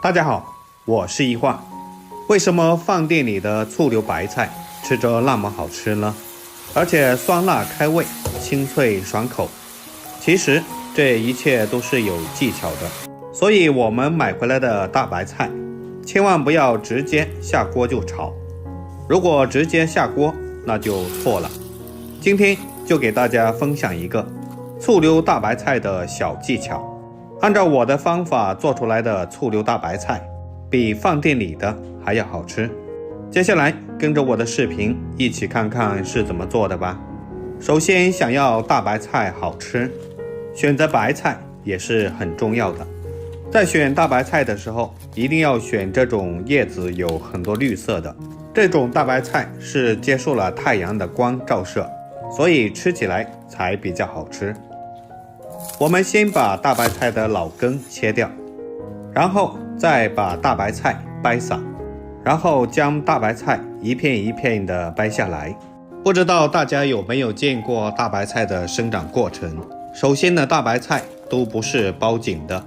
大家好，我是一焕。为什么饭店里的醋溜白菜吃着那么好吃呢？而且酸辣开胃，清脆爽口。其实这一切都是有技巧的，所以我们买回来的大白菜千万不要直接下锅就炒，如果直接下锅那就错了。今天就给大家分享一个醋溜大白菜的小技巧。按照我的方法做出来的醋溜大白菜比饭店里的还要好吃。接下来跟着我的视频一起看看是怎么做的吧。首先，想要大白菜好吃，选择白菜也是很重要的。在选大白菜的时候，一定要选这种叶子有很多绿色的，这种大白菜是接受了太阳的光照射，所以吃起来才比较好吃。我们先把大白菜的老根切掉，然后再把大白菜掰散，然后将大白菜一片一片的掰下来。不知道大家有没有见过大白菜的生长过程？首先呢，大白菜都不是包紧的，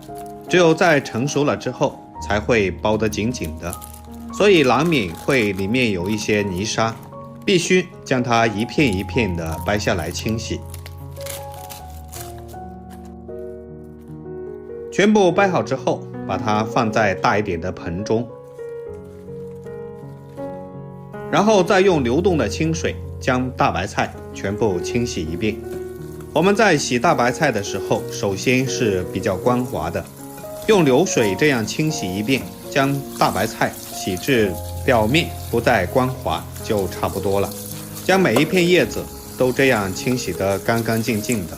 只有在成熟了之后才会包得紧紧的，所以难免会里面有一些泥沙，必须将它一片一片的掰下来清洗。全部掰好之后，把它放在大一点的盆中，然后再用流动的清水将大白菜全部清洗一遍。我们在洗大白菜的时候，首先是比较光滑的，用流水这样清洗一遍，将大白菜洗至表面不再光滑就差不多了。将每一片叶子都这样清洗得干干净净的。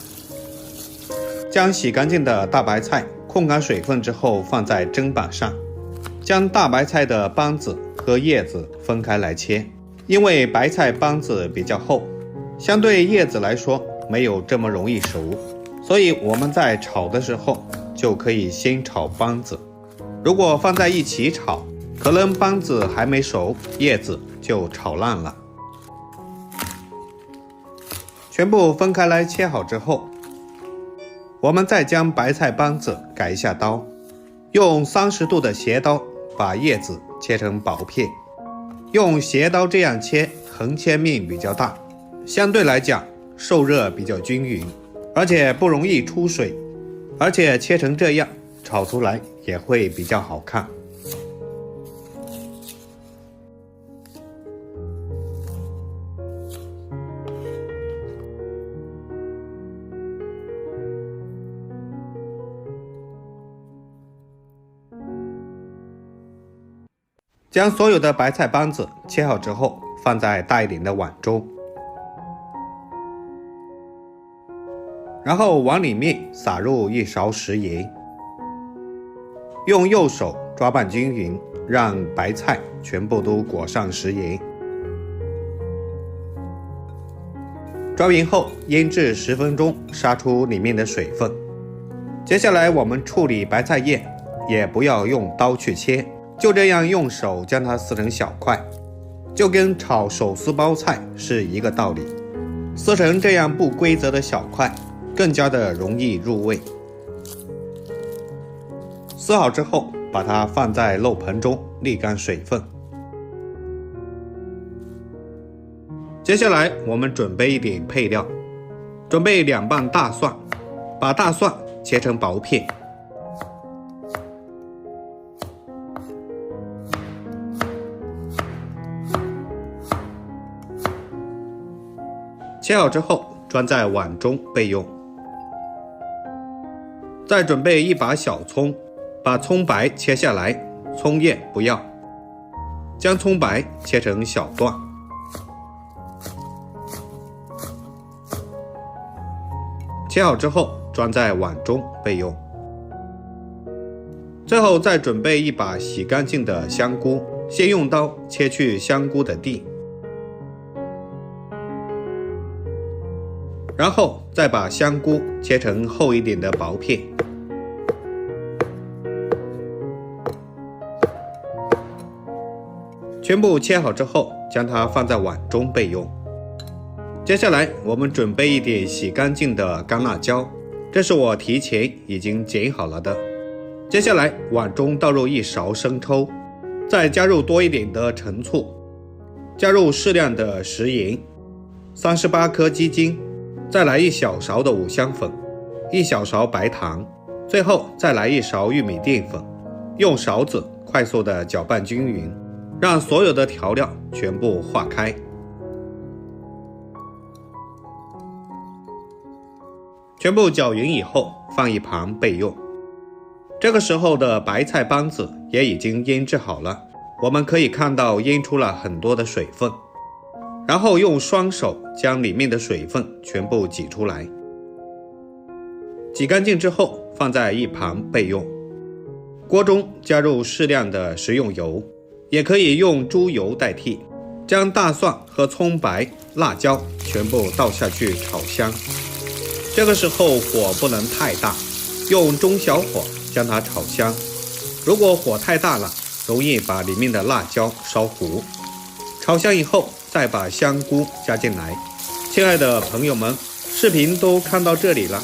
将洗干净的大白菜控干水分之后，放在砧板上，将大白菜的帮子和叶子分开来切。因为白菜帮子比较厚，相对叶子来说没有这么容易熟，所以我们在炒的时候就可以先炒帮子。如果放在一起炒，可能帮子还没熟，叶子就炒烂了。全部分开来切好之后，我们再将白菜帮子改一下刀，用30度的斜刀把叶子切成薄片。用斜刀这样切，横切面比较大，相对来讲受热比较均匀，而且不容易出水，而且切成这样炒出来也会比较好看。将所有的白菜帮子切好之后，放在大一点的碗中，然后往里面撒入1勺食盐，用右手抓拌均匀，让白菜全部都裹上食盐。抓匀后腌制10分钟，杀出里面的水分。接下来我们处理白菜叶，也不要用刀去切，就这样用手将它撕成小块，就跟炒手撕包菜是一个道理。撕成这样不规则的小块，更加的容易入味。撕好之后，把它放在漏盆中沥干水分。接下来我们准备一点配料，准备2瓣大蒜，把大蒜切成薄片。切好之后装在碗中备用。再准备1把小葱，把葱白切下来，葱叶不要。将葱白切成小段。切好之后装在碗中备用。最后再准备1把洗干净的香菇，先用刀切去香菇的蒂，然后再把香菇切成厚一点的薄片。全部切好之后，将它放在碗中备用。接下来我们准备一点洗干净的干辣椒，这是我提前已经剪好了的。接下来碗中倒入1勺生抽，再加入多一点的陈醋，加入适量的食盐，38颗鸡精，再来1小勺的五香粉，1小勺白糖，最后再来1勺玉米淀粉，用勺子快速的搅拌均匀，让所有的调料全部化开。全部搅匀以后放一旁备用。这个时候的白菜帮子也已经腌制好了，我们可以看到腌出了很多的水分，然后用双手将里面的水分全部挤出来，挤干净之后放在一旁备用。锅中加入适量的食用油，也可以用猪油代替，将大蒜和葱白、辣椒全部倒下去炒香。这个时候火不能太大，用中小火将它炒香。如果火太大了，容易把里面的辣椒烧糊。炒香以后再把香菇加进来。亲爱的朋友们，视频都看到这里了，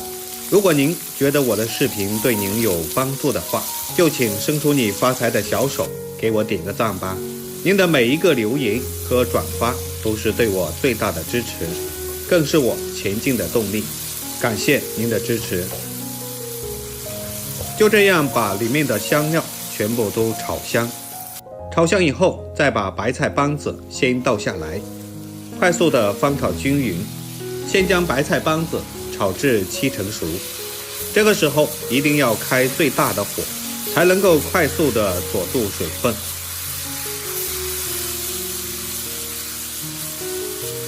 如果您觉得我的视频对您有帮助的话，就请伸出你发财的小手给我点个赞吧。您的每一个留言和转发都是对我最大的支持，更是我前进的动力。感谢您的支持。就这样把里面的香料全部都炒香。炒香以后再把白菜帮子先倒下来，快速的翻炒均匀。先将白菜帮子炒至7成熟，这个时候一定要开最大的火，才能够快速的锁住水分。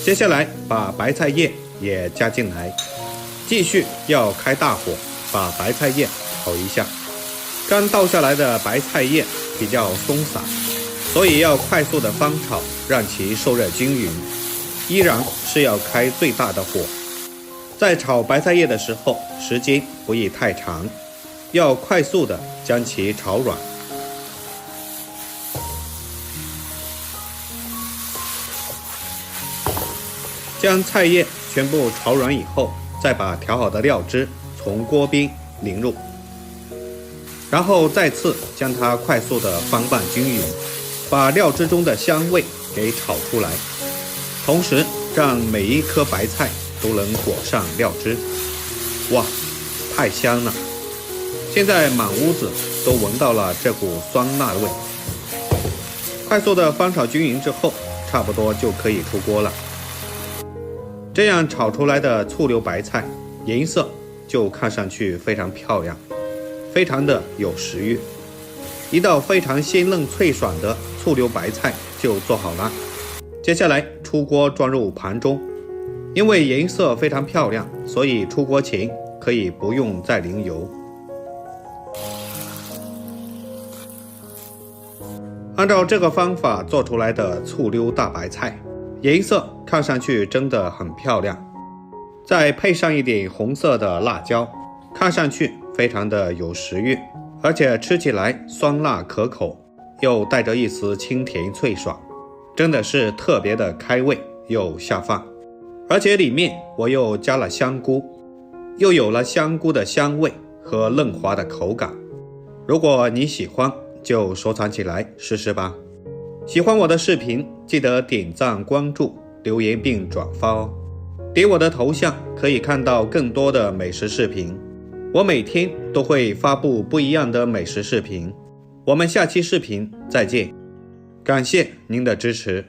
接下来把白菜叶也加进来，继续要开大火把白菜叶炒一下。刚倒下来的白菜叶比较松散，所以要快速的翻炒，让其受热均匀，依然是要开最大的火。在炒白菜叶的时候，时间不宜太长，要快速的将其炒软。将菜叶全部炒软以后，再把调好的料汁从锅边淋入，然后再次将它快速的翻拌均匀，把料汁中的香味给炒出来，同时让每一颗白菜都能裹上料汁。哇，太香了！现在满屋子都闻到了这股酸辣味。快速的翻炒均匀之后，差不多就可以出锅了。这样炒出来的醋溜白菜，颜色就看上去非常漂亮，非常的有食欲。一道非常鲜嫩脆爽的醋溜白菜就做好了。接下来出锅装入盘中，因为颜色非常漂亮，所以出锅前可以不用再淋油。按照这个方法做出来的醋溜大白菜，颜色看上去真的很漂亮，再配上一点红色的辣椒，看上去非常的有食欲，而且吃起来酸辣可口，又带着一丝清甜脆爽，真的是特别的开胃又下饭。而且里面我又加了香菇，又有了香菇的香味和嫩滑的口感。如果你喜欢，就收藏起来试试吧。喜欢我的视频，记得点赞、关注、留言并转发哦。点我的头像可以看到更多的美食视频，我每天都会发布不一样的美食视频。我们下期视频再见，感谢您的支持。